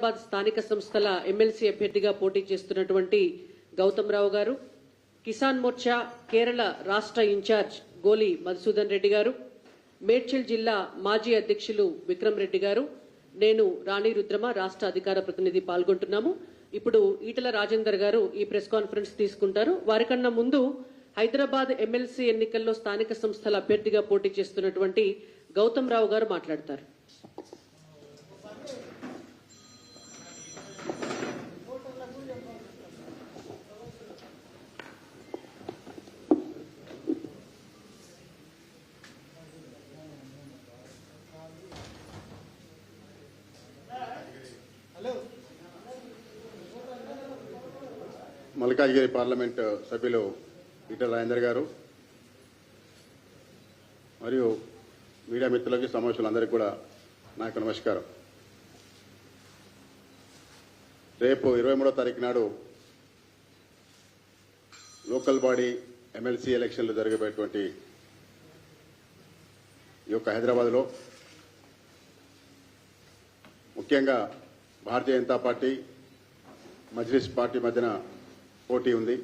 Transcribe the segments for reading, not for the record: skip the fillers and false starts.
హైదరాబాద్ స్థానిక సంస్థల ఎమ్మెల్సీ అభ్యర్థిగా పోటీ చేస్తున్నటువంటి గౌతమ్ రావు గారు, కిసాన్ మోర్చా కేరళ రాష్ట్ర ఇన్ఛార్జ్ గోలి మధుసూదన్ రెడ్డి గారు, మేడ్చల్ జిల్లా మాజీ అధ్యక్షులు విక్రమ్ రెడ్డి గారు, నేను రాణి రుద్రమ రాష్ట్ర అధికార ప్రతినిధి పాల్గొంటున్నాము. ఇప్పుడు ఈటల రాజేందర్ గారు ఈ ప్రెస్ కాన్ఫరెన్స్ తీసుకుంటారు. వారికన్నా ముందు హైదరాబాద్ ఎమ్మెల్సీ ఎన్నికల్లో స్థానిక సంస్థల అభ్యర్థిగా పోటీ చేస్తున్నటువంటి గౌతమ్ రావు గారు మాట్లాడతారు. మల్కాజ్గిరి పార్లమెంట్ సభ్యులు ఈటల రాజేందర్ గారు మరియు మీడియా మిత్రులకి సమావేశాలందరికీ కూడా నా యొక్క నమస్కారం. రేపు 23వ తారీఖు నాడు లోకల్ బాడీ ఎమ్మెల్సీ ఎలక్షన్లు జరగబోయేటువంటి ఈ యొక్క హైదరాబాద్లో ముఖ్యంగా భారతీయ జనతా పార్టీ మజ్లిస్ పార్టీ మధ్యన పోటీ ఉంది.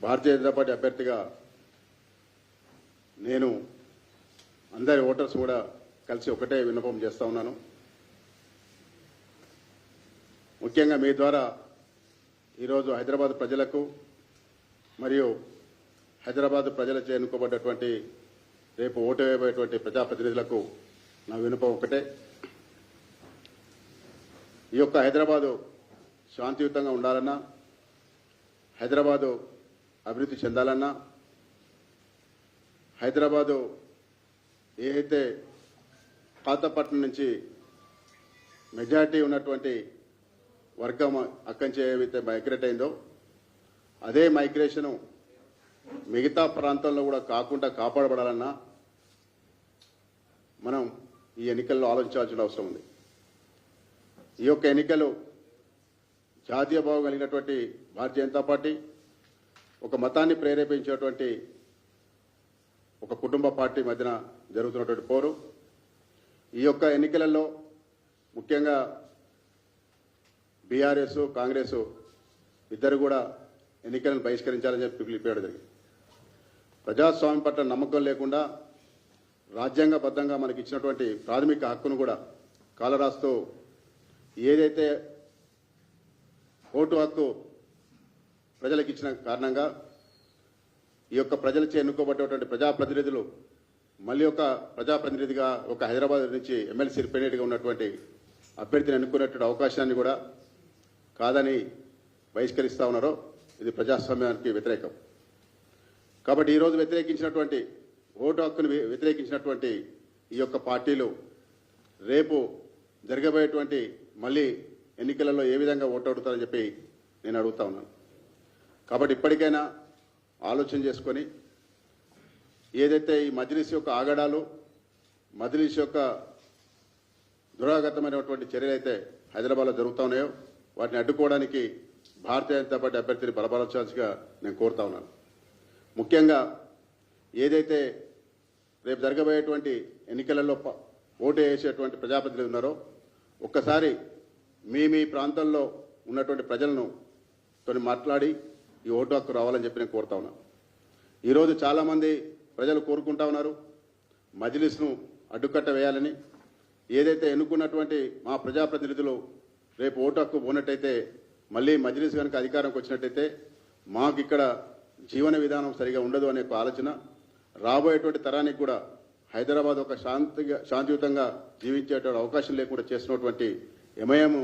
భారతీయ జనతా పార్టీ అభ్యర్థిగా నేను అందరి ఓటర్స్ కూడా కలిసి ఒకటే విన్నపం చేస్తా ఉన్నాను. ముఖ్యంగా మీ ద్వారా ఈరోజు హైదరాబాద్ ప్రజలకు మరియు హైదరాబాద్ ప్రజలచే ఎన్నుకోబడ్డటువంటి రేపు ఓటు వేయబోయేటువంటి ప్రజాప్రతినిధులకు నా విన్నపం ఒకటే. ఈ యొక్క హైదరాబాదు శాంతియుతంగా ఉండాలన్నా, హైదరాబాదు అభివృద్ధి చెందాలన్నా, హైదరాబాదు ఏదైతే పాతపట్నం నుంచి మెజారిటీ ఉన్నటువంటి వర్గం అక్కడి నుంచి ఏవైతే మైగ్రేట్ అయిందో అదే మైగ్రేషను మిగతా ప్రాంతాల్లో కూడా కాకుండా కాపాడబడాలన్నా మనం ఈ ఎన్నికల్లో ఆలోచించాల్సిన అవసరం ఉంది. ఈ యొక్క ఎన్నికలు జాతీయ భావం కలిగినటువంటి భారతీయ జనతా పార్టీ, ఒక మతాన్ని ప్రేరేపించేటువంటి ఒక కుటుంబ పార్టీ మధ్యన జరుగుతున్నటువంటి పోరు. ఈ యొక్క ఎన్నికలలో ముఖ్యంగా బీఆర్ఎస్ కాంగ్రెస్ ఇద్దరు కూడా ఎన్నికలను బహిష్కరించాలని చెప్పి పిలిపేయడం జరిగింది. ప్రజాస్వామ్యం పట్ల నమ్మకం లేకుండా రాజ్యాంగబద్ధంగా మనకి ఇచ్చినటువంటి ప్రాథమిక హక్కును కూడా కాలరాస్తూ ఏదైతే ఓటు హక్కు ప్రజలకు ఇచ్చిన కారణంగా ఈ యొక్క ప్రజలచే ఎన్నుకోబడ్డటువంటి ప్రజాప్రతినిధులు మళ్ళీ ఒక ప్రజాప్రతినిధిగా ఒక హైదరాబాద్ నుంచి ఎమ్మెల్సీ రిప్రజెంటేటివ్గా ఉన్నటువంటి అభ్యర్థిని ఎన్నుకునేటువంటి అవకాశాన్ని కూడా కాదని బహిష్కరిస్తా ఉన్నారో ఇది ప్రజాస్వామ్యానికి వ్యతిరేకం. కాబట్టి ఈరోజు వ్యతిరేకించినటువంటి ఓటు హక్కును వ్యతిరేకించినటువంటి ఈ యొక్క పార్టీలు రేపు జరగబోయేటువంటి మళ్ళీ ఎన్నికలలో ఏ విధంగా ఓటడుతారని చెప్పి నేను అడుగుతా ఉన్నాను. కాబట్టి ఇప్పటికైనా ఆలోచన చేసుకొని ఏదైతే ఈ మజ్లిస్ యొక్క ఆగడాలు, మజ్లిస్ యొక్క దురాగతమైనటువంటి చర్యలు అయితే హైదరాబాద్లో జరుగుతూ ఉన్నాయో వాటిని అడ్డుకోవడానికి భారతీయ జనతా పార్టీ అభ్యర్థిని బలపరచాల్సిగా నేను కోరుతా ఉన్నాను. ముఖ్యంగా ఏదైతే రేపు జరగబోయేటువంటి ఎన్నికలలో ఓటు వేసేటువంటి ప్రజాప్రతినిధులు ఉన్నారో ఒక్కసారి మీ ప్రాంతంలో ఉన్నటువంటి ప్రజలను తోని మాట్లాడి ఈ ఓటు హక్కు రావాలని చెప్పి నేను కోరుతా ఉన్నాను. ఈరోజు చాలామంది ప్రజలు కోరుకుంటా ఉన్నారు మజ్లిస్ను అడ్డుకట్ట వేయాలని. ఏదైతే ఎన్నుకున్నటువంటి మా ప్రజాప్రతినిధులు రేపు ఓటు హక్కు పోనట్టయితే మళ్ళీ మజ్లిస్ కనుక అధికారంకి వచ్చినట్టయితే మాకు ఇక్కడ జీవన విధానం సరిగా ఉండదు అనే ఆలోచన, రాబోయేటువంటి తరానికి కూడా హైదరాబాద్ ఒక శాంతియుతంగా జీవించేటువంటి అవకాశం లేకుండా చేసినటువంటి ఎంఐఎం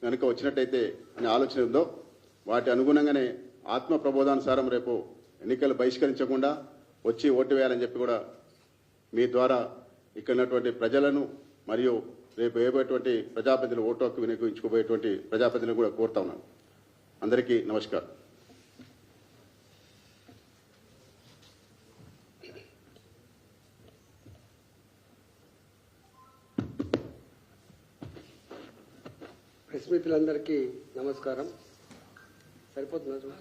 కనుక వచ్చినట్టయితే అనే ఆలోచన ఉందో వాటి అనుగుణంగానే ఆత్మ ప్రబోధానుసారం రేపు ఎన్నికలు బహిష్కరించకుండా వచ్చి ఓటు వేయాలని చెప్పి కూడా మీ ద్వారా ఇక్కడ ఉన్నటువంటి ప్రజలను మరియు రేపు వేయబోయేటువంటి ప్రజాప్రతినిధులు ఓటు హక్కు వినియోగించుకోబోయేటువంటి ప్రజాప్రతినిధులు కూడా కోరుతా ఉన్నాను. అందరికీ నమస్కారం. ప్రెస్ మిత్రులందరికీ నమస్కారం. సరిపోతున్నా.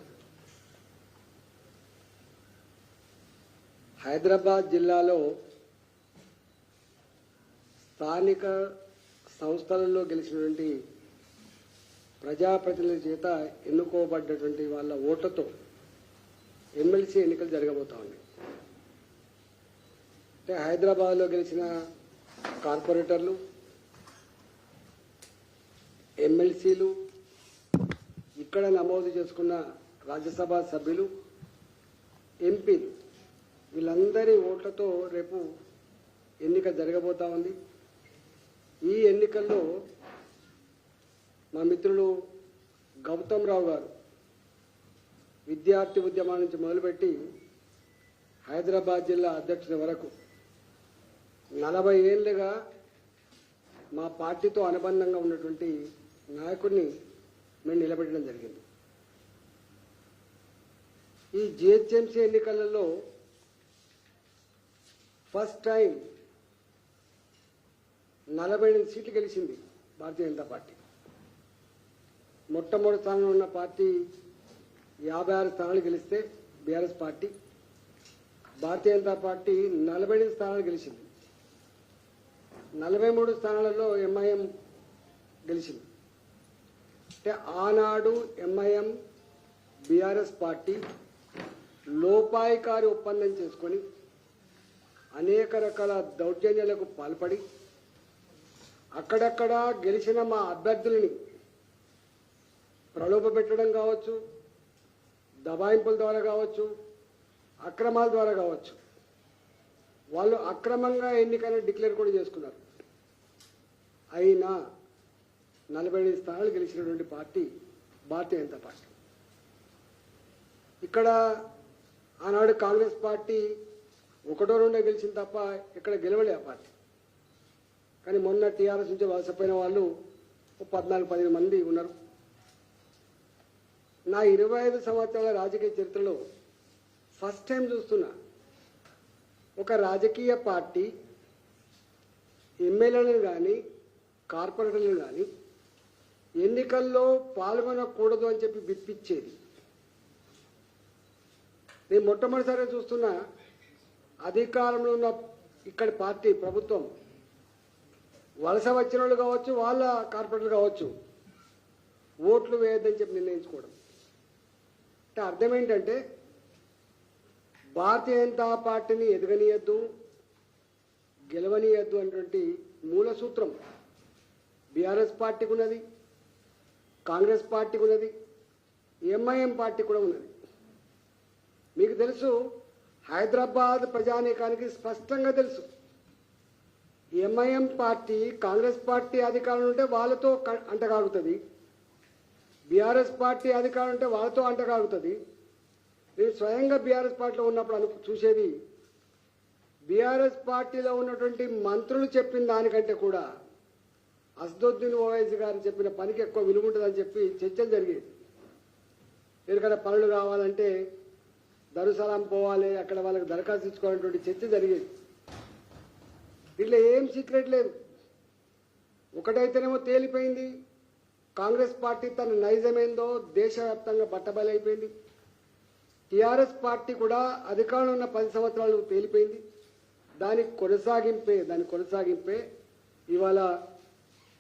హైదరాబాద్ జిల్లాలో స్థానిక సంస్థలలో గెలిచినటువంటి ప్రజాప్రతినిధుల చేత ఎన్నుకోబడ్డటువంటి వాళ్ళ ఓట్లతో ఎమ్మెల్సీ ఎన్నికలు జరగబోతా ఉన్నాయి. అంటే హైదరాబాద్లో గెలిచిన కార్పొరేటర్లు, ఎమ్మెల్సీలు, ఇక్కడ నమోదు చేసుకున్న రాజ్యసభ సభ్యులు, ఎంపీలు, వీళ్ళందరి ఓట్లతో రేపు ఎన్నిక జరగబోతా ఉంది. ఈ ఎన్నికల్లో మా మిత్రులు గౌతమ్ రావు గారు విద్యార్థి ఉద్యమం నుంచి మొదలుపెట్టి హైదరాబాద్ జిల్లా అధ్యక్షుడి వరకు 40 ఏళ్లుగా మా పార్టీతో అనుబంధంగా ఉన్నటువంటి నాయకుడిని మేము నిలబెట్టడం జరిగింది. ఈ జిహెచ్ఎంసీ ఎన్నికలలో ఫస్ట్ టైం 48 సీట్లు గెలిచింది భారతీయ జనతా పార్టీ. మొట్టమొదటి స్థానంలో ఉన్న పార్టీ 56 స్థానాలు గెలిస్తే BRS party, Bharatiya Janata party 48 స్థానాలు గెలిచింది. 43 స్థానాలలో ఎంఐఎం గెలిచింది. అంటే ఆనాడు ఎంఐఎం బీఆర్ఎస్ పార్టీ లోపాయికారి ఒప్పందం చేసుకొని అనేక రకాల దౌర్జన్యాలకు పాల్పడి అక్కడక్కడ గెలిచిన మా అభ్యర్థులని ప్రలోభ పెట్టడం కావచ్చు, దబాయింపుల ద్వారా కావచ్చు, అక్రమాల ద్వారా కావచ్చు, వాళ్ళు అక్రమంగా ఎన్నికైనా డిక్లేర్ కూడా చేసుకున్నారు. అయినా 45 స్థానాలు గెలిచినటువంటి పార్టీ భారతీయ జనతా పార్టీ. ఇక్కడ ఆనాడు కాంగ్రెస్ పార్టీ 1-2 గెలిచింది తప్ప ఇక్కడ గెలవలే ఆ పార్టీ. కానీ మొన్న టీఆర్ఎస్ నుంచి వలసపోయిన వాళ్ళు 14-15 మంది ఉన్నారు. నా 25 సంవత్సరాల రాజకీయ చరిత్రలో ఫస్ట్ టైం చూస్తున్నా ఒక రాజకీయ పార్టీ ఎమ్మెల్యేలను కానీ కార్పొరేటర్లను కానీ ఎన్నికల్లో పాల్గొనకూడదు అని చెప్పి విప్పించేది. నేను మొట్టమొదటిసారిగా చూస్తున్నా అధికారంలో ఉన్న ఇక్కడ పార్టీ ప్రభుత్వం వలస వచ్చిన వాళ్ళు కావచ్చు, వాళ్ళ కార్పొరేటర్లు కావచ్చు, ఓట్లు వేయొద్దని చెప్పి నిర్ణయించుకోవడం. అంటే అర్థం ఏంటంటే భారతీయ జనతా పార్టీని ఎదగనీయద్దు, గెలవనీయద్దు అనేటువంటి మూల సూత్రం బీఆర్ఎస్ పార్టీకి ఉన్నది, కాంగ్రెస్ పార్టీకి ఉన్నది, ఎంఐఎం పార్టీ కూడా ఉన్నది. మీకు తెలుసు, హైదరాబాద్ ప్రజానీకానికి స్పష్టంగా తెలుసు, ఎంఐఎం పార్టీ కాంగ్రెస్ పార్టీ అధికారం ఉంటే వాళ్ళతో అంటగాగుతుంది, బీఆర్ఎస్ పార్టీ అధికారం ఉంటే వాళ్ళతో అంటగాగుతుంది. నేను స్వయంగా బీఆర్ఎస్ పార్టీలో ఉన్నప్పుడు చూసేది, బీఆర్ఎస్ పార్టీలో ఉన్నటువంటి మంత్రులు చెప్పిన దానికంటే కూడా అసదుద్దీన్ ఓవైసీ గారు చెప్పిన పనికి ఎక్కువ విలువ ఉంటుందని చెప్పి చర్చలు జరిగేది. ఎందుకంటే పనులు కావాలంటే దరుసలాం పోవాలి, అక్కడ వాళ్ళకి దరఖాస్తు ఇచ్చుకోవాలనేటువంటి చర్చ జరిగేది. వీళ్ళు ఏం సీక్రెట్ లేదు. ఒకటైతేనేమో తేలిపోయింది, కాంగ్రెస్ పార్టీ తన నైజమేందో దేశవ్యాప్తంగా బట్టబయలైపోయింది. టీఆర్ఎస్ పార్టీ కూడా అధికారంలో ఉన్న 10 సంవత్సరాలు తేలిపోయింది. దానికి కొనసాగింపే ఇవాళ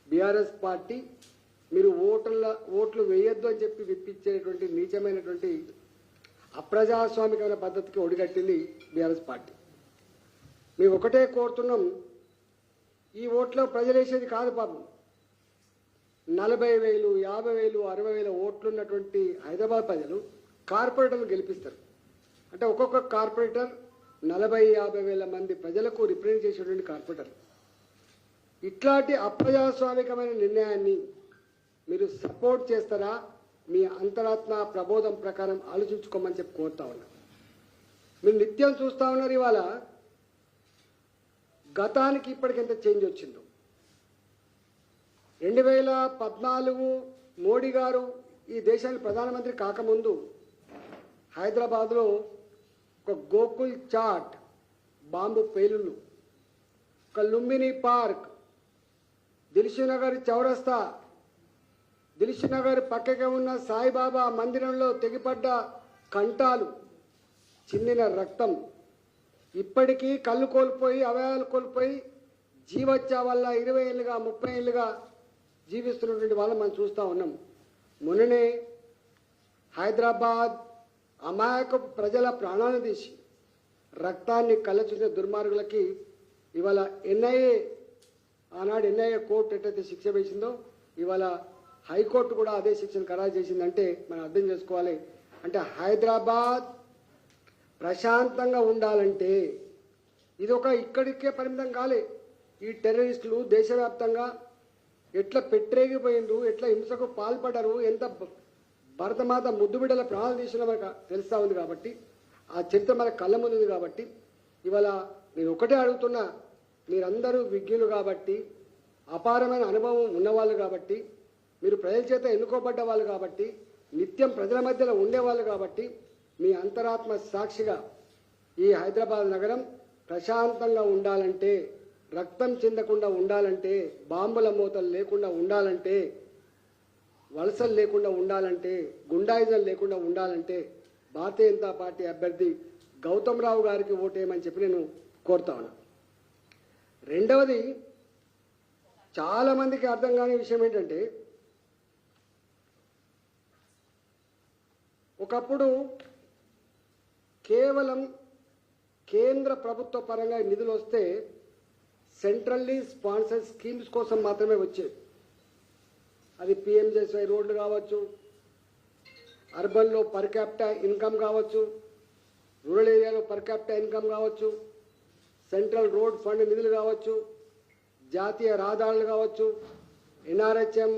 బీఆర్ఎస్ పార్టీ మీరు ఓట్లు వేయొద్దు అని చెప్పి విప్పించేటువంటి నీచమైనటువంటి అప్రజాస్వామికమైన పద్ధతికి ఒడిగట్టింది బీఆర్ఎస్ పార్టీ. మేము ఒకటే కోరుతున్నాం, ఈ ఓట్లో ప్రజలేసేది కాదు పాపం. 40,000, 50,000, 60,000 ఓట్లున్నటువంటి హైదరాబాద్ ప్రజలు కార్పొరేటర్లు గెలిపిస్తారు. అంటే ఒక్కొక్క కార్పొరేటర్ 40,000-50,000 మంది ప్రజలకు రిప్రజెంట్ చేసేటువంటి కార్పొరేటర్. ఇట్లాంటి అప్రజాస్వామికమైన నిర్ణయాన్ని మీరు సపోర్ట్ చేస్తారా? మీ అంతరాత్మ ప్రబోధం ప్రకారం ఆలోచించుకోమని చెప్పి కోరుతా ఉన్నా. మీరు నిత్యం చూస్తూ ఉన్నారు, ఇవాళ గతానికి ఇప్పటికి ఎంత చేంజ్ వచ్చిందో. 2014 మోడీ గారు ఈ దేశానికి ప్రధానమంత్రి కాకముందు హైదరాబాద్లో ఒక గోకుల్ చాట్, బాంబు పేలుళ్ళు, ఒక లుంబిని పార్క్, దిల్సుఖ్నగర్ చౌరస్తా, దిల్సుఖ్నగర్ పక్కకే ఉన్న సాయిబాబా మందిరంలో తెగిపడ్డ కంటాలు, చిందిన రక్తం, ఇప్పటికీ కళ్ళు కోల్పోయి అవయవాలు కోల్పోయి జీవోత్సవ వల్ల 20 ఏళ్ళుగా 30 ఏళ్ళుగా జీవిస్తున్నటువంటి వాళ్ళని మనం చూస్తూ ఉన్నాం. మొన్ననే హైదరాబాద్ అమాయక ప్రజల ప్రాణాలను తీసి రక్తాన్ని కళ్ళచూసిన దుర్మార్గులకి ఇవాళ ఎన్ఐఏ, ఆనాడు ఎన్ఐఏ కోర్టు ఎట్లయితే శిక్ష వేసిందో ఇవాళ హైకోర్టు కూడా అదే శిక్షను ఖరారు చేసిందంటే మనం అర్థం చేసుకోవాలి. అంటే హైదరాబాద్ ప్రశాంతంగా ఉండాలంటే ఇది ఒక ఇక్కడికే పరిమితం కాలే. ఈ టెర్రరిస్టులు దేశవ్యాప్తంగా ఎట్లా పెట్టరేగిపోయిండ్రు, ఎట్లా హింసకు పాల్పడరు, ఎంత భరతమాత ముద్దుబిడ్డల ప్రాణాలు తీసిన మనకు తెలుస్తూ ఉంది. కాబట్టి ఆ చరిత్ర మన కళ్ళ ముందు ఉంది. కాబట్టి ఇవాళ నేను ఒకటే అడుగుతున్నా, మీరందరూ విజ్ఞులు కాబట్టి, అపారమైన అనుభవం ఉన్నవాళ్ళు కాబట్టి, మీరు ప్రజల చేత ఎన్నుకోబడ్డ వాళ్ళు కాబట్టి, నిత్యం ప్రజల మధ్యలో ఉండేవాళ్ళు కాబట్టి, మీ అంతరాత్మ సాక్షిగా ఈ హైదరాబాద్ నగరం ప్రశాంతంగా ఉండాలంటే, రక్తం చెందకుండా ఉండాలంటే, బాంబుల మూతలు లేకుండా ఉండాలంటే, వలసలు లేకుండా ఉండాలంటే, గుండాయిజం లేకుండా ఉండాలంటే భారతీయ జనతా పార్టీ అభ్యర్థి గౌతమ్ రావు గారికి ఓటేయమని చెప్పి నేను కోరుతా ఉన్నా. రెండవది, చాలామందికి అర్థం కాని విషయం ఏంటంటే, ఒకప్పుడు కేవలం కేంద్ర ప్రభుత్వ పరంగా నిధులు వస్తే సెంట్రల్లీ స్పాన్సర్డ్ స్కీమ్స్ కోసం మాత్రమే వచ్చేది. అది పిఎంజేఎస్వై రోడ్లు కావచ్చు, అర్బన్లో పర్ క్యాపిటా ఇన్కమ్ కావచ్చు, రూరల్ ఏరియాలో పర్ క్యాపిటా ఇన్కమ్ కావచ్చు, సెంట్రల్ రోడ్ ఫండ్ నిధులు కావచ్చు, జాతీయ రహదారులు కావచ్చు, ఎన్ఆర్హెచ్ఎం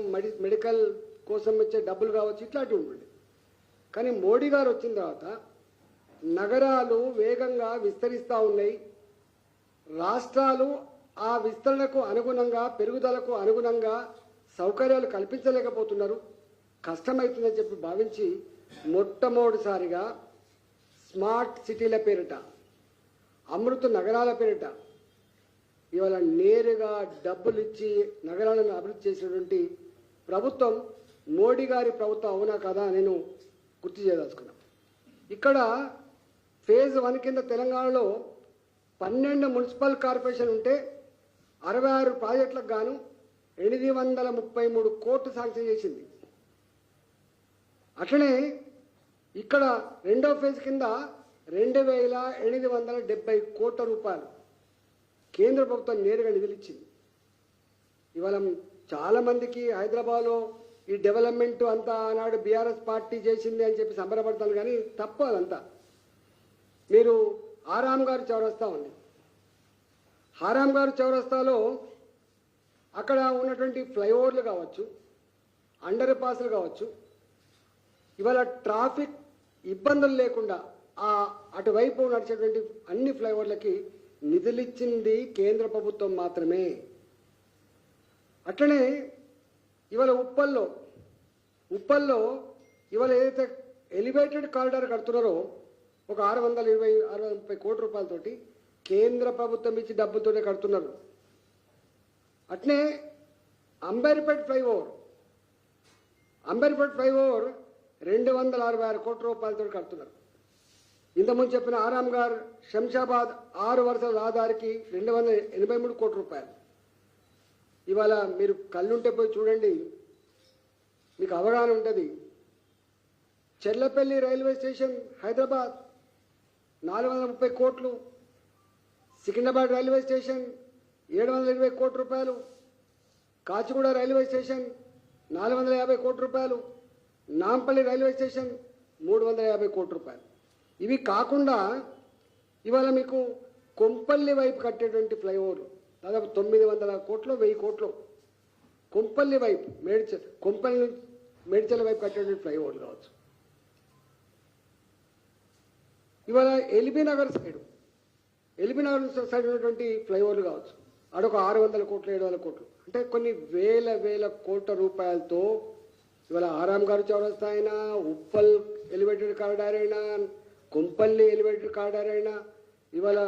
మెడికల్ కోసం వచ్చే డబ్బులు కావచ్చు, ఇట్లాంటివి ఉంటుంది. కానీ మోడీ గారు వచ్చిన తర్వాత నగరాలు వేగంగా విస్తరిస్తూ ఉన్నాయి. రాష్ట్రాలు ఆ విస్తరణకు అనుగుణంగా, పెరుగుదలకు అనుగుణంగా సౌకర్యాలు కల్పించలేకపోతున్నారు, కష్టమవుతుందని చెప్పి భావించి మొట్టమొదటిసారిగా స్మార్ట్ సిటీల పేరిట, అమృత నగరాల పేరిట ఇవాళ నేరుగా డబ్బులు ఇచ్చి నగరాలను అభివృద్ధి చేసినటువంటి ప్రభుత్వం మోడీ గారి ప్రభుత్వం అవునా కదా నేను గుర్తు చేయదలుచుకున్నాం. ఇక్కడ ఫేజ్ 1 కింద తెలంగాణలో 12 మున్సిపల్ కార్పొరేషన్ ఉంటే 66 ప్రాజెక్టులకు గాను 833 కోట్లు శాంక్షన్ చేసింది. అట్లనే ఇక్కడ రెండో ఫేజ్ కింద 2870 కోట్ల రూపాయలు కేంద్ర ప్రభుత్వం నేరుగా నిధులు ఇచ్చింది. ఇవాళ చాలామందికి హైదరాబాద్లో ఈ డెవలప్మెంట్ అంతా ఆనాడు బీఆర్ఎస్ పార్టీ చేసింది అని చెప్పి సంబరపడతాను, కానీ తప్పు అదంతా. మీరు ఆరాం గారు చౌరస్తా ఉంది, ఆరాం గారు చౌరస్తాలో అక్కడ ఉన్నటువంటి ఫ్లైఓవర్లు కావచ్చు, అండర్ పాస్లు కావచ్చు, ఇవాళ ట్రాఫిక్ ఇబ్బందులు లేకుండా అటువైపు నడిచేటువంటి అన్ని ఫ్లైఓవర్లకి నిధులిచ్చింది కేంద్ర ప్రభుత్వం మాత్రమే. అట్లనే ఇవాళ ఉప్పల్లో ఇవాళ ఏదైతే ఎలివేటెడ్ కారిడార్ కడుతున్నారో ఒక 630 కోట్ల రూపాయలతోటి కేంద్ర ప్రభుత్వం ఇచ్చి డబ్బుతోనే కడుతున్నారు. అట్నే అంబేర్పేట్ ఫ్లైఓవర్ 266 కోట్ల రూపాయలతో కడుతున్నారు. ఇంతకుముందు చెప్పిన ఆరాం గారు శంషాబాద్ 6 వరుసల రహదారికి 283 కోట్ల రూపాయలు. ఇవాళ మీరు కళ్ళుంటే పోయి చూడండి, మీకు అవగాహన ఉంటుంది. చెర్లపల్లి రైల్వే స్టేషన్ హైదరాబాద్ 430 కోట్లు, సికింద్రాబాద్ రైల్వే స్టేషన్ 720 కోట్ల రూపాయలు, కాచిగూడ రైల్వే స్టేషన్ 450 కోట్ల రూపాయలు, నాంపల్లి రైల్వే స్టేషన్ 350 కోట్ల రూపాయలు. ఇవి కాకుండా ఇవాళ మీకు కొంపల్లి వైపు కట్టేటువంటి ఫ్లైఓవర్లు దాదాపు 900 కోట్లు 1000 కోట్లు, కొంపల్లి వైపు మేడ్చల్ వైపు కట్టేటువంటి ఫ్లైఓవర్లు కావచ్చు. ఇవాళ ఎల్బీ నగర్ సైడ్ ఉన్నటువంటి ఫ్లైఓవర్లు కావచ్చు, అడొక 600 కోట్లు 700 కోట్లు. అంటే కొన్ని వేల కోట్ల రూపాయలతో ఇవాళ ఆరాం గారు చౌరస్తా అయినా, ఉప్పల్ ఎలివేటెడ్ కారిడార్ అయినా, కొంపల్లి ఎలివేటెడ్ కారిడార్ అయినా, ఇవాళ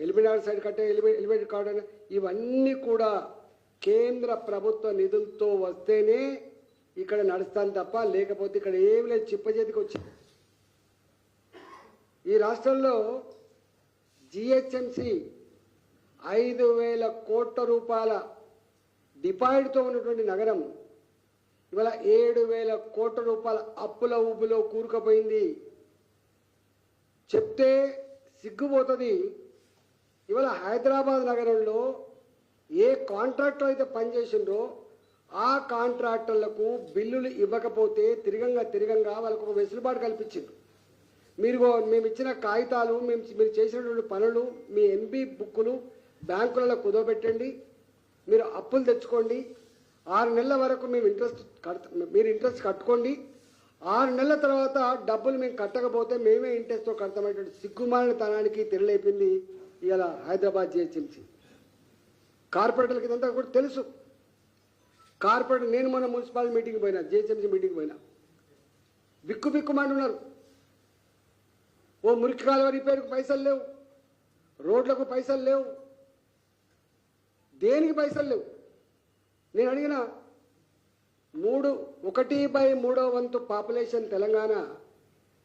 ఎల్బీ నగర్ సైడ్ కట్టే ఎలివేటెడ్ కారిడార్ అయినా, ఇవన్నీ కూడా కేంద్ర ప్రభుత్వ నిధులతో వస్తేనే ఇక్కడ నడుస్తాను తప్ప లేకపోతే ఇక్కడ ఏమి లేదు, చిప్పచేతికి వచ్చింది. ఈ రాష్ట్రంలో జిహెచ్ఎంసి 5,000 కోట్ల రూపాయల డిపాజిట్తో ఉన్నటువంటి నగరం ఇవాళ 7,000 కోట్ల రూపాయల అప్పుల ఊబిలో కూరుకుపోయింది. చెప్తే సిగ్గుపోతుంది. ఇవాళ హైదరాబాద్ నగరంలో ఏ కాంట్రాక్టర్ అయితే పనిచేసిండ్రో ఆ కాంట్రాక్టర్లకు బిల్లులు ఇవ్వకపోతే తిరగంగా వాళ్ళకు ఒక వెసులుబాటు కల్పించింది. మేము ఇచ్చిన కాగితాలు మీరు చేసినటువంటి పనులు మీ ఎంబీ బుక్కులు బ్యాంకులలో కుదవబెట్టండి, మీరు అప్పులు తెచ్చుకోండి, 6 నెలల వరకు మీరు ఇంట్రెస్ట్ కట్టుకోండి, 6 నెలల తర్వాత డబ్బులు మేము కట్టకపోతే మేమే ఇంట్రెస్ట్తో కడతామనేటువంటి సిగ్గుమాలిన తనానికి తెరలేపింది ఇవాళ హైదరాబాద్ జిహెచ్ఎంసీ. కార్పొరేటర్లకి ఇదంతా కూడా తెలుసు. కార్పొరేటర్ నేను మొన్న మున్సిపాలిటీ మీటింగ్ పోయినా, జిహెచ్ఎంసీ మీటింగ్ పోయినా, బిక్కుమంటున్నారు. ఓ మురికి కాలువ రిపేర్కు పైసలు లేవు, రోడ్లకు పైసలు లేవు, దేనికి పైసలు లేవు. నేను అడిగిన 1/3 పాపులేషన్ తెలంగాణ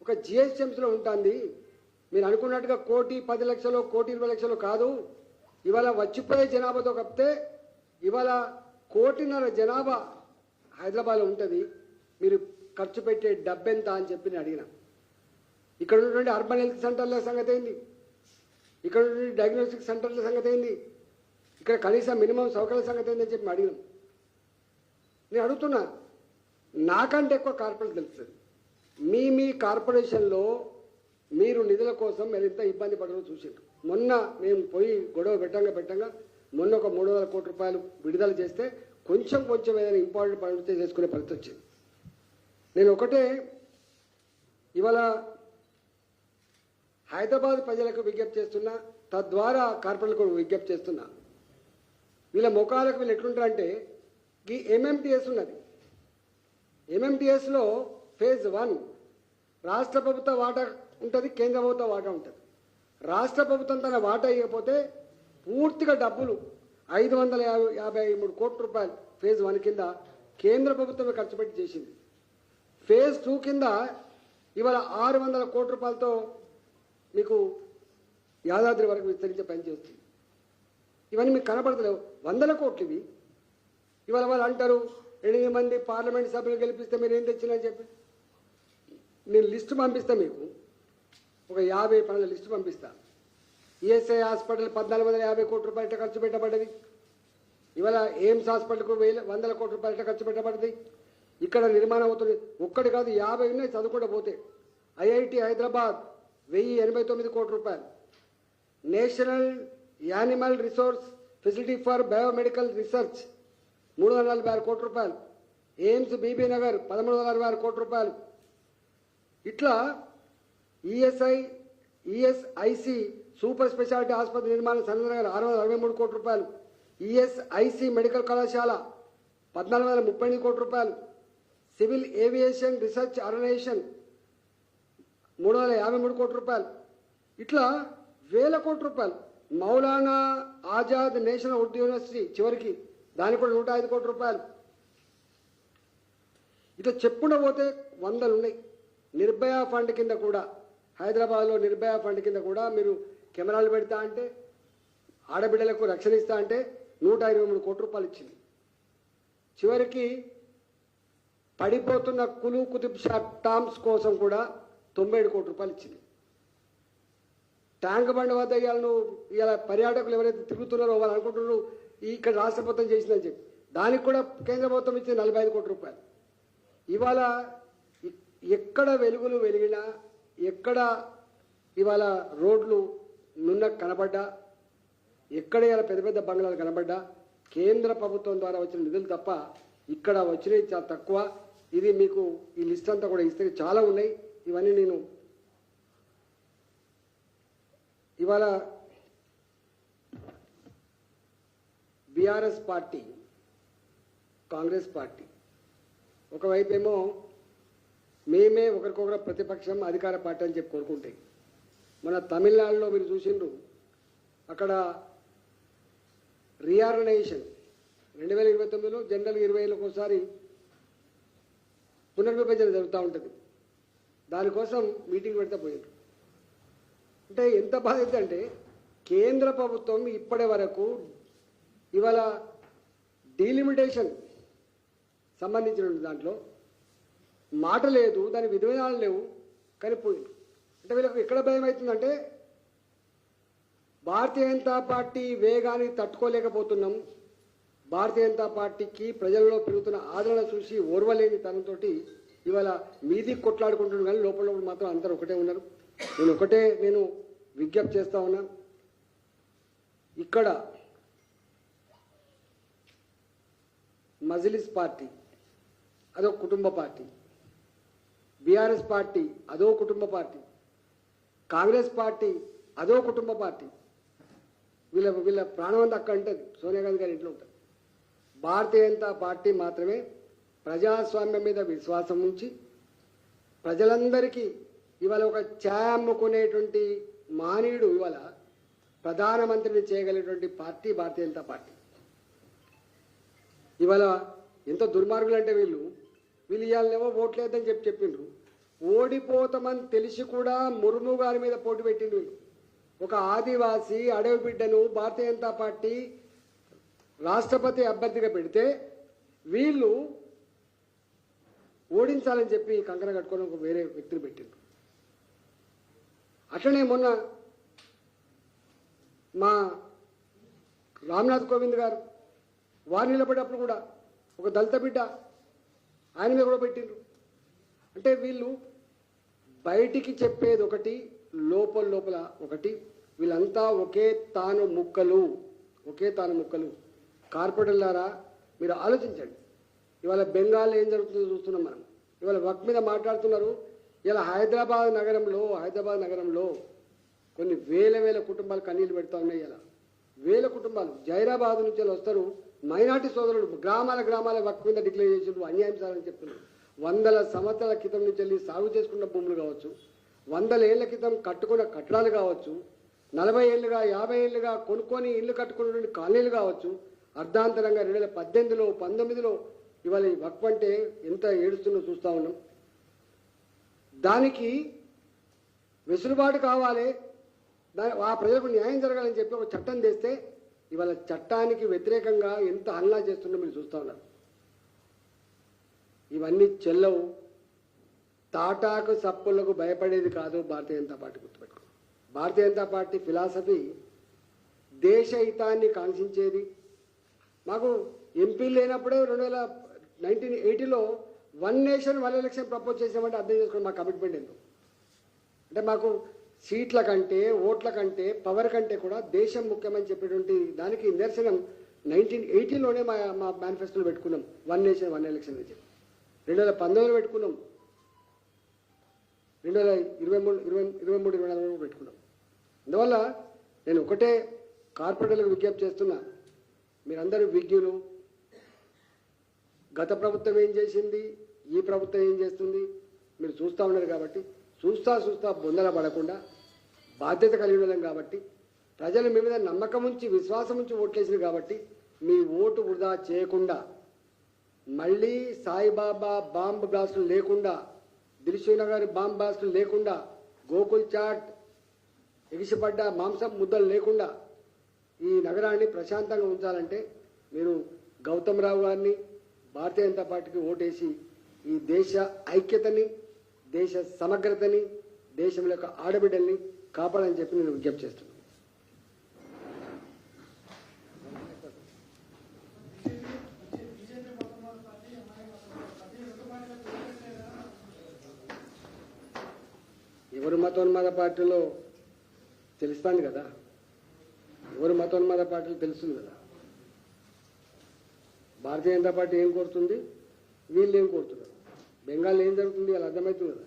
ఒక జిహెచ్ఎంసీలో ఉంటుంది. మీరు అనుకున్నట్టుగా 1,10 లక్షలు 1,20 లక్షలు కాదు. ఇవాళ వచ్చిపోయే జనాభాతో కప్పితే ఇవాళ 1,50,00,000 జనాభా హైదరాబాద్లో ఉంటుంది. మీరు ఖర్చు పెట్టే డబ్బెంత అని చెప్పి నేను అడిగిన. ఇక్కడ ఉన్నటువంటి అర్బన్ హెల్త్ సెంటర్ల సంగతి ఏంది, ఇక్కడ ఉన్నటువంటి డయాగ్నోస్టిక్ సెంటర్ల సంగతి ఏంది, ఇక్కడ కనీసం మినిమం సౌకర్యాల సంగతి ఏందని చెప్పి అడిగినాం. నేను అడుగుతున్నా, నాకంటే ఎక్కువ కార్పొరేట్ తెలుస్తుంది. మీ కార్పొరేషన్లో మీరు నిధుల కోసం మీరు ఎంత ఇబ్బంది పడరో చూసారు. మొన్న మేము పోయి గొడవ పెట్టంగా మొన్న ఒక 300 కోట్ల రూపాయలు విడుదల చేస్తే కొంచెం ఏదైనా ఇంపార్టెంట్ పనులు చేసుకునే పరిస్థితి వచ్చింది. నేను ఒకటే ఇవాళ హైదరాబాద్ ప్రజలకు విజ్ఞప్తి చేస్తున్నా, తద్వారా కార్పొరేట్లకు విజ్ఞప్తి చేస్తున్నా. వీళ్ళ ముఖాలకు వీళ్ళు ఎట్లుంటారంటే ఈ ఎంఎంటీఎస్ ఉన్నది. ఎంఎంటీఎస్లో ఫేజ్ 1 రాష్ట్ర ప్రభుత్వ వాటా ఉంటుంది, కేంద్ర ప్రభుత్వ వాటా ఉంటుంది. రాష్ట్ర ప్రభుత్వం తన వాటా ఇవ్వకపోతే పూర్తిగా డబ్బులు 553 కోట్ల రూపాయలు ఫేజ్ 1 కింద కేంద్ర ప్రభుత్వమే ఖర్చు పెట్టి చేసింది. ఫేజ్ 2 కింద ఇవాళ 600 కోట్ల రూపాయలతో మీకు యాదాద్రి వరకు విస్తరించే పని చేస్తుంది. ఇవన్నీ మీకు కనపడతలేవు, 100 కోట్లు ఇవి. ఇవాళ వాళ్ళు అంటారు 8 మంది పార్లమెంట్ సభ్యులు గెలిపిస్తే మీరు ఏం తెచ్చినా చెప్పి. నేను లిస్టు పంపిస్తా మీకు, ఒక 50 పనుల లిస్టు పంపిస్తా. ఈఎస్ఐ హాస్పిటల్ 1,450 కోట్ల రూపాయలు ఖర్చు పెట్టబడ్డది. ఇవాళ ఎయిమ్స్ హాస్పిటల్కు 100 కోట్ల రూపాయలు ఖర్చు పెట్టబడింది. ఇక్కడ నిర్మాణం అవుతుంది. ఒక్కటి కాదు 50 ఉన్నాయి చదువుకుంటూ పోతే. ఐఐటి హైదరాబాద్ 1,089 కోట్ల రూపాయలు. National animal resource facility for biomedical research 346 కోట్ల రూపాయలు. ఎయిమ్స్ బీబీ నగర్ 1,366 కోట్ల రూపాయలు. ఇట్లా ఈఎస్ఐసి సూపర్ స్పెషాలిటీ ఆసుపత్రి నిర్మాణం సన్ననగర్ 663 కోట్ల రూపాయలు. ఈఎస్ఐసి మెడికల్ కళాశాల 1,438 కోట్ల రూపాయలు. సివిల్ ఏవియేషన్ రీసెర్చ్ ఆర్గనైజేషన్ 353 కోట్ల రూపాయలు. ఇట్లా 1,000 కోట్ల రూపాయలు. మౌలానా ఆజాద్ నేషనల్ ఉర్దూ యూనివర్సిటీ చివరికి దానికి కూడా 105 కోట్ల రూపాయలు. ఇట్లా చెప్పుకుంటూ పోతే 100 ఉన్నాయి. నిర్భయ ఫండ్ కింద కూడా హైదరాబాద్లో నిర్భయ ఫండ్ కింద కూడా మీరు కెమెరాలు పెడతా అంటే, ఆడబిడ్డలకు రక్షణ ఇస్తా అంటే 123 కోట్ల రూపాయలు ఇచ్చింది. చివరికి పడిపోతున్న కులు కుతుబ్ షా టామ్స్ కోసం కూడా 97 కోట్ల రూపాయలు ఇచ్చింది. ట్యాంక్ బండ్ వద్ద ఇవాళ పర్యాటకులు ఎవరైతే తిరుగుతున్నారో వాళ్ళు అనుకుంటున్నారు ఇక్కడ రాష్ట్ర ప్రభుత్వం చేసిందని చెప్పి, దానికి కూడా కేంద్ర ప్రభుత్వం ఇచ్చింది 45 కోట్ల రూపాయలు. ఇవాళ ఎక్కడ వెలుగులు వెలిగినా, ఎక్కడ ఇవాళ రోడ్లు నున్న కనబడ్డా, ఎక్కడ ఇలా పెద్ద పెద్ద బంగ్లాలు కనబడ్డా కేంద్ర ప్రభుత్వం ద్వారా వచ్చిన నిధులు తప్ప ఇక్కడ వచ్చినవి చాలా తక్కువ. ఇది మీకు ఈ లిస్ట్ అంతా కూడా ఇస్తే చాలా ఉన్నాయి. ఇవన్నీ నేను ఇవాళ బీఆర్ఎస్ పార్టీ, కాంగ్రెస్ పార్టీ ఒకవైపు ఏమో మేమే ఒకరికొకరు ప్రతిపక్షం అధికార పార్టీ అని చెప్పి కోరుకుంటాయి. మన తమిళనాడులో మీరు చూసిండ్రు, అక్కడ రీఆర్గనైజేషన్ 2029లో జనరల్ 20 ఒకసారి పునర్విభజన జరుగుతూ ఉంటుంది. దానికోసం మీటింగ్ పెడితే పోయిండ్రు. అంటే ఎంత బాధ అంటే కేంద్ర ప్రభుత్వం ఇప్పటి వరకు ఇవాళ డీలిమిటేషన్ సంబంధించిన దాంట్లో మాట లేదు, దాని విధానాలు లేవు, కానీ పోయింది. అంటే వీళ్ళకు ఎక్కడ భయం అవుతుందంటే భారతీయ జనతా పార్టీ వేగాన్ని తట్టుకోలేకపోతున్నాం, భారతీయ జనతా పార్టీకి ప్రజల్లో పెరుగుతున్న ఆదరణ చూసి ఓర్వలేని తనంతో ఇవాళ మీది కొట్లాడుకుంటున్నాను, కానీ లోపల మాత్రం అందరూ ఒకటే ఉన్నారు. నేను విజ్ఞప్తి చేస్తా ఉన్నా, ఇక్కడ మజ్లిస్ పార్టీ అదో కుటుంబ పార్టీ, బీఆర్ఎస్ పార్టీ అదో కుటుంబ పార్టీ, కాంగ్రెస్ పార్టీ అదో కుటుంబ పార్టీ. వీళ్ళ ప్రాణం అక్కడ ఉంటుంది, సోనియా గాంధీ గారి ఇంట్లో ఉంటుంది. భారతీయ జనతా పార్టీ మాత్రమే ప్రజాస్వామ్యం మీద విశ్వాసం ఉంచి ప్రజలందరికీ ఇవాళ ఒక ఛాయ్ అమ్ముకునేటువంటి మానవుడు ఇవాళ ప్రధానమంత్రిని చేయగలిగినటువంటి పార్టీ భారతీయ జనతా పార్టీ. ఇవాళ ఎంత దుర్మార్గులు అంటే వీళ్ళు ఇవాళేమో ఓట్లేదని చెప్పిండ్రు, ఓడిపోతామని తెలిసి కూడా ముర్ము గారి మీద పోటీ పెట్టిండ్రు వీళ్ళు. ఒక ఆదివాసీ అడవి బిడ్డను భారతీయ జనతా పార్టీ రాష్ట్రపతి అభ్యర్థిగా పెడితే వీళ్ళు ఓడించాలని చెప్పి కంకణ కట్టుకొని ఒక వేరే వ్యక్తిని పెట్టిండ్రు. అట్లనే మొన్న మా రామ్నాథ్ కోవింద్ గారు వారు నిలబడేటప్పుడు కూడా ఒక దళిత బిడ్డ ఆయన మీద కూడా పెట్టిండ్రు. అంటే వీళ్ళు బయటికి చెప్పేది ఒకటి, లోపల ఒకటి. వీళ్ళంతా ఒకే తాను ముక్కలు. కార్పొరేటర్లారా మీరు ఆలోచించండి. ఇవాళ బెంగాల్ ఏం జరుగుతుందో చూస్తున్నాం మనం. ఇవాళ వక్ మీద మాట్లాడుతున్నారు. ఇలా హైదరాబాద్ నగరంలో కొన్ని వేల కుటుంబాలు కన్నీళ్ళు పెడతా ఉన్నాయి. ఇలా వేల కుటుంబాలు జైరాబాద్ నుంచి వస్తారు, మైనార్టీ సోదరులు గ్రామాల వక్ మీద డిక్లేర్ చేసి అన్యాయం సారని చెప్తున్నారు. 100 సంవత్సరాల క్రితం నుంచి వెళ్ళి సాగు చేసుకున్న భూములు కావచ్చు, 100 ఏళ్ల క్రితం కట్టుకున్న కట్టడాలు కావచ్చు, 40 ఏళ్ళుగా 50 ఏళ్ళుగా కొనుక్కొని ఇల్లు కట్టుకున్నటువంటి కాలనీలు కావచ్చు, అర్ధాంతరంగా 2018లో 19లో ఇవాళ ఈ వక్ఫ్ అంటే ఎంత ఏడుస్తుందో చూస్తూ ఉన్నాం. దానికి వెసులుబాటు కావాలి, ఆ ప్రజలకు న్యాయం జరగాలని చెప్పి ఒక చట్టం తెస్తే ఇవాళ చట్టానికి వ్యతిరేకంగా ఎంత హల్లా చేస్తుందో మీరు చూస్తూ ఉన్నారు. ఇవన్నీ చెల్లవు. తాటాకు సప్పులకు భయపడేది కాదు భారతీయ జనతా పార్టీ. గుర్తుపెట్టుకో, భారతీయ జనతా పార్టీ ఫిలాసఫీ దేశ హితాన్ని కాంక్షించేది. మాకు ఎంపీలు లేనప్పుడే 1980లో 1 నేషన్ 1 ఎలక్షన్ ప్రపోజ్ చేసామంటే అర్థం చేసుకోండి మా కమిట్మెంట్ ఏంటో. అంటే మాకు సీట్ల కంటే ఓట్ల కంటే పవర్ కంటే కూడా దేశం ముఖ్యమని చెప్పేటువంటి దానికి నిదర్శనం 1980లోనే మా మేనిఫెస్టోలో పెట్టుకున్నాం 1 నేషన్ 1 ఎలక్షన్ అని చెప్పి. 2019లో పెట్టుకున్నాం, 2023-24 పెట్టుకున్నాం. అందువల్ల నేను ఒకటే కార్పొరేటర్లకు విజ్ఞప్తి చేస్తున్నా, మీరందరూ విజ్ఞులు. గత ప్రభుత్వం ఏం చేసింది, ఈ ప్రభుత్వం ఏం చేస్తుంది మీరు చూస్తూ ఉన్నారు. కాబట్టి చూస్తా బొందల పడకుండా బాధ్యత కలిగి ఉన్నాం. కాబట్టి ప్రజలు మీ మీద నమ్మకం ఉంచి విశ్వాసం ఉంచి ఓట్లేసింది. కాబట్టి మీ ఓటు వృధా చేయకుండా, మళ్ళీ సాయిబాబా బాంబ్ బ్లాస్టులు లేకుండా, దిల్సుఖ్నగర్ బాంబ్ బ్లాస్టులు లేకుండా, గోకుల్ చాట్ ఎగిసిపడ్డ మాంసం ముద్దలు లేకుండా ఈ నగరాన్ని ప్రశాంతంగా ఉంచాలంటే మీరు గౌతమ్ రావు గారిని భారతీయ జనతా పార్టీకి ఓటేసి ఈ దేశ ఐక్యతని, దేశ సమగ్రతని, దేశం యొక్క ఆడబిడ్డల్ని కాపాడని చెప్పి నేను విజ్ఞప్తి చేస్తున్నాను. ఎవరు మతోన్మాద పార్టీలో తెలుస్తుంది కదా, ఎవరు మతోన్మాద పార్టీలు తెలుస్తుంది కదా. భారతీయ జనతా పార్టీ ఏం కోరుతుంది, వీళ్ళు ఏం కోరుతున్నారు, బెంగాల్లో ఏం జరుగుతుంది అలా అర్థమవుతుంది కదా.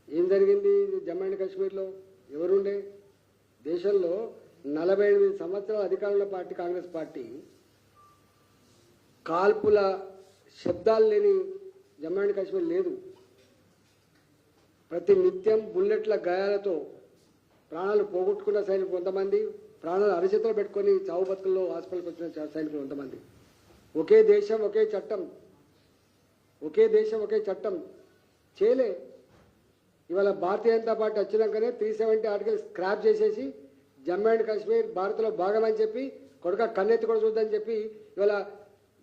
ఏం జరిగింది జమ్మూ అండ్ కాశ్మీర్లో, ఎవరుండే దేశంలో 48 సంవత్సరాల అధికారంలో పార్టీ కాంగ్రెస్ పార్టీ, కాల్పుల శబ్దాలు లేని జమ్మూ అండ్ కాశ్మీర్ లేదు. ప్రతి నిత్యం బుల్లెట్ల గాయాలతో ప్రాణాలు పోగొట్టుకున్న సైనికులు కొంతమంది, ప్రాణాలు అరచేతిలో పెట్టుకొని చావు బతుకుల్లో హాస్పిటల్కి వచ్చిన సైనికులు కొంతమంది. ఒకే దేశం ఒకే చట్టం, ఒకే దేశం ఒకే చట్టం చేయలే. ఇవాళ భారతీయ జనతా పార్టీ వచ్చినాకనే 370 ఆర్టికల్ స్క్రాప్ చేసేసి జమ్మూ అండ్ కాశ్మీర్ భారత్లో భాగమని చెప్పి కొడుక కన్నెత్తి కూడా చూద్దని చెప్పి ఇవాళ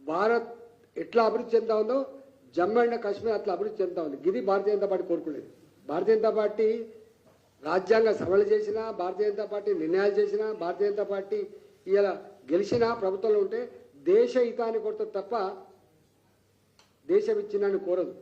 భారత్ ఎట్లా అభివృద్ధి చెందుతా ఉందో జమ్మూ అండ్ కాశ్మీర్ అట్లా అభివృద్ధి చెందుతా ఉంది. ఇది భారతీయ జనతా పార్టీ కోరుకునేది. భారతీయ జనతా పార్టీ రాజ్యాంగ సవరణ చేసినా, భారతీయ జనతా పార్టీ నిర్ణయాలు చేసినా, భారతీయ జనతా పార్టీ ఇలా గెలిచినా ప్రభుత్వంలో ఉంటే దేశ హితాన్ని కొడుతుంది తప్ప దేశ విచ్ఛిన్నాన్ని కోరదు.